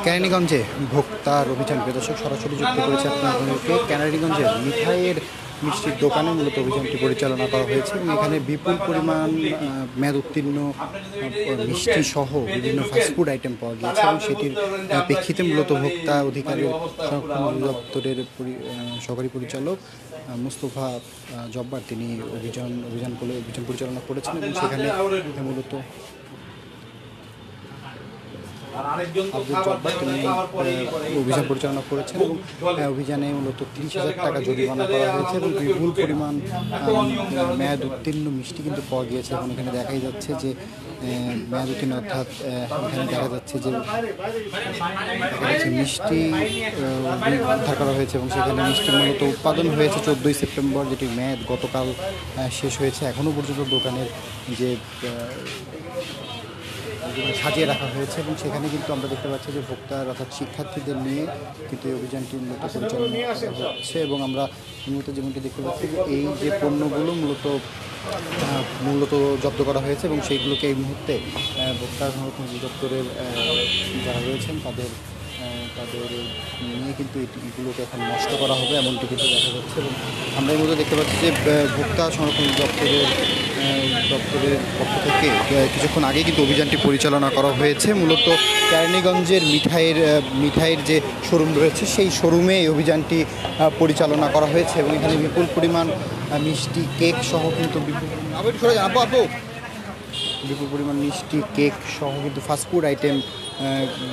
কেরানীগঞ্জে ভোক্তার অভিযান প্রদর্শক সরাসরি যুক্ত করেছে আপনাদেরকে। কেরানীগঞ্জের মিঠাইয়ের মিষ্টির দোকানে মূলত অভিযানটি পরিচালনা করা হয়েছে এবং এখানে বিপুল পরিমাণ মেয়াদ উত্তীর্ণ মিষ্টি সহ বিভিন্ন ফাস্টফুড আইটেম পাওয়া গিয়েছে এবং সেটির প্রেক্ষিতে মূলত ভোক্তা অধিকারের সংরক্ষণ অধিদপ্তরের সহকারী পরিচালক মুস্তফা জব্বার তিনি অভিযান পরিচালনা করেছেন এবং সেখানে মূলত আব্দুল জব্বার তিনি অভিযান পরিচালনা করেছেন এবং অভিযানে মূলত 30,000 টাকা জরিমানা করা হয়েছে এবং বিপুল পরিমাণ মেয়াদ উত্তীর্ণ মিষ্টি কিন্তু পাওয়া গিয়েছে এবং এখানে দেখাই যাচ্ছে যে মেয়াদ উত্তীর্ণ অর্থাৎ এখানে দেখা যাচ্ছে যে মিষ্টি উদ্ধার করা হয়েছে এবং সেখানে মিষ্টি মূলত উৎপাদন হয়েছে 14ই সেপ্টেম্বর, যেটি মেয়াদ গতকাল শেষ হয়েছে। এখনও পর্যন্ত দোকানের যে সাজিয়ে রাখা হয়েছে এবং সেখানে কিন্তু আমরা দেখতে পাচ্ছি যে ভোক্তার অর্থাৎ শিক্ষার্থীদের নিয়ে কিন্তু এই অভিযানটি মূলত পরিচালনা করা হচ্ছে এবং আমরা মূলত যেমনটি দেখতে পাচ্ছি যে এই যে পণ্যগুলো মূলত জব্দ করা হয়েছে এবং সেইগুলোকে এই মুহূর্তে ভোক্তা সংরক্ষণ অধিদপ্তরের যারা রয়েছেন তাদের নিয়ে কিন্তু এগুলোকে এখন নষ্ট করা হবে এমনটি কিন্তু দেখা যাচ্ছে। এবং আমরা এই মধ্যে দেখতে পাচ্ছি যে ভোক্তা সংরক্ষণ দপ্তরের পক্ষ থেকে কিছুক্ষণ আগে কিন্তু অভিযানটি পরিচালনা করা হয়েছে। মূলত কেরানীগঞ্জের মিঠাইয়ের যে শোরুম রয়েছে সেই শোরুমে এই অভিযানটি পরিচালনা করা হয়েছে এবং এখানে বিপুল পরিমাণ মিষ্টি কেক সহ কিন্তু বিপুল পরিমাণ মিষ্টি কেক সহ কিন্তু ফাস্টফুড আইটেম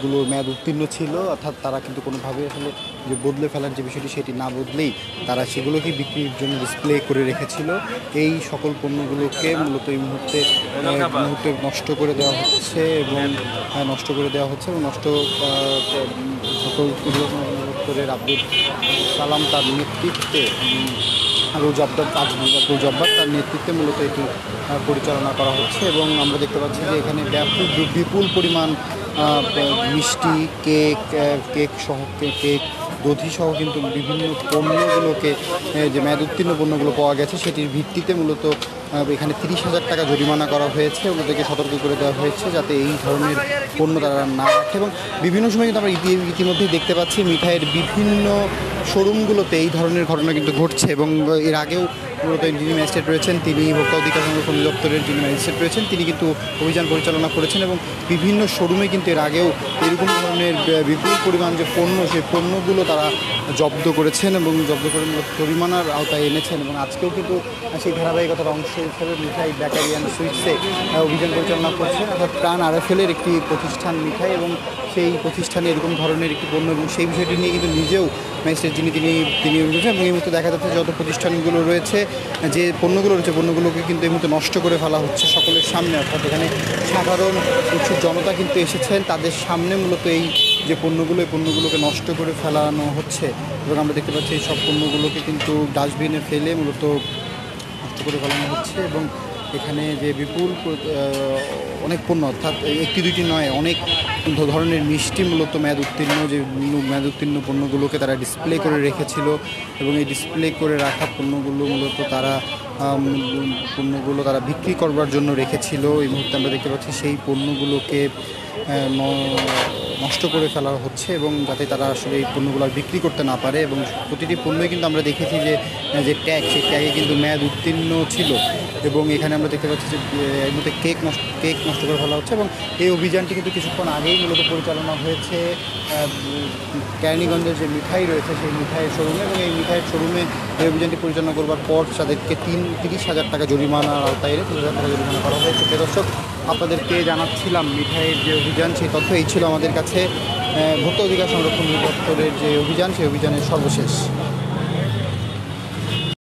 গুলোর মেয়াদ উত্তীর্ণ ছিল, অর্থাৎ তারা কিন্তু কোনোভাবে আসলে যে বদলে ফেলার যে বিষয়টি সেটি না বদলেই তারা সেগুলোকে বিক্রির জন্য ডিসপ্লে করে রেখেছিল। এই সকল পণ্যগুলোকে মূলত এই মুহূর্তে নষ্ট করে দেওয়া হচ্ছে এবং সকল দপ্তরের আব্দুল সালাম তার নেতৃত্বে আব্দুল জব্বার তার নেতৃত্বে মূলত এটি পরিচালনা করা হচ্ছে এবং আমরা দেখতে পাচ্ছি যে এখানে বিপুল পরিমাণ মিষ্টি কেক দধি সহ কিন্তু বিভিন্ন পণ্যগুলোকে যে মেয়াদ উত্তীর্ণ পণ্যগুলো পাওয়া গেছে সেটির ভিত্তিতে মূলত এখানে 30,000 টাকা জরিমানা করা হয়েছে। ওদেরকে সতর্ক করে দেওয়া হয়েছে যাতে এই ধরনের পণ্য তারা না রাখে এবং বিভিন্ন সময় কিন্তু আমরা ইতিমধ্যেই দেখতে পাচ্ছি মিঠাইয়ের বিভিন্ন শোরুমগুলোতে এই ধরনের ঘটনা কিন্তু ঘটছে এবং এর আগেও মূলত যিনি ম্যাজিস্ট্রেট রয়েছেন তিনি ভোক্তা অধিকার সংরক্ষণ অধিদপ্তরের যিনি ম্যাজিস্ট্রেট রয়েছেন তিনি কিন্তু অভিযান পরিচালনা করেছেন এবং বিভিন্ন শোরুমে কিন্তু এর আগেও এরকম ধরনের বিপুল পরিমাণ যে পণ্য সেই পণ্যগুলো তারা জব্দ করেছেন এবং জব্দ করে জরিমানার আওতায় এনেছেন এবং আজকেও কিন্তু সেই ধারাবাহিকতার অংশ হিসেবে মিঠাই বেকারি অ্যান্ড সুইটসে অভিযান পরিচালনা করছেন, অর্থাৎ প্রাণ আরএফএলের একটি প্রতিষ্ঠান মিঠাই এবং সেই প্রতিষ্ঠানে এরকম ধরনের একটি পণ্য এবং সেই বিষয়টি নিয়ে কিন্তু নিজেও ম্যাজিস্ট্রেট তিনি বলছেন এবং এই মুহূর্তে দেখা যাচ্ছে যত প্রতিষ্ঠানগুলো রয়েছে যে পণ্যগুলোকে কিন্তু এই মুহূর্তে নষ্ট করে ফেলা হচ্ছে সকলের সামনে, অর্থাৎ এখানে সাধারণ প্রচুর জনতা কিন্তু এসেছেন তাদের সামনে মূলত এই যে পণ্যগুলোকে নষ্ট করে ফেলানো হচ্ছে এবং আমরা দেখতে পাচ্ছি এই সব পণ্যগুলোকে কিন্তু ডাস্টবিনে ফেলে মূলত নষ্ট করে ফেলানো হচ্ছে এবং এখানে যে বিপুল অনেক পণ্য অর্থাৎ একটি দুইটি নয় অনেক ধরনের মিষ্টি মূলত মেয়াদ উত্তীর্ণ পণ্যগুলোকে তারা ডিসপ্লে করে রেখেছিল এবং এই ডিসপ্লে করে রাখা পণ্যগুলো মূলত তারা বিক্রি করবার জন্য রেখেছিল। এই মুহূর্তে আমরা দেখতে পাচ্ছি সেই পণ্যগুলোকে নষ্ট করে ফেলা হচ্ছে এবং যাতে তারা আসলে এই পণ্যগুলো বিক্রি করতে না পারে এবং প্রতিটি পণ্যই কিন্তু আমরা দেখেছি যে ট্যাগ সেই ট্যাগে কিন্তু মেয়াদ উত্তীর্ণ ছিল এবং এখানে আমরা দেখতে পাচ্ছি যে এর মধ্যে কেক নষ্ট করে ফেলা হচ্ছে এবং এই অভিযানটি কিন্তু কিছুক্ষণ আগেই মূলত পরিচালনা হয়েছে কেরানীগঞ্জের যে মিঠাই রয়েছে সেই মিঠাইয়ের শোরুমে এবং এই মিঠাইয়ের শোরুমে এই অভিযানটি পরিচালনা করবার পর তাদেরকে 30,000 টাকা জরিমানার আওতায় 30,000 টাকা জরিমানা করা হয়েছে। দর্শক আপনাদেরকে জানাচ্ছিলাম মিঠাইয়ের যে অভিযান সেই তথ্য এই ছিল আমাদের কাছে ভোক্তা অধিকার সংরক্ষণ অধিদপ্তরের যে অভিযান সেই অভিযানের সর্বশেষ।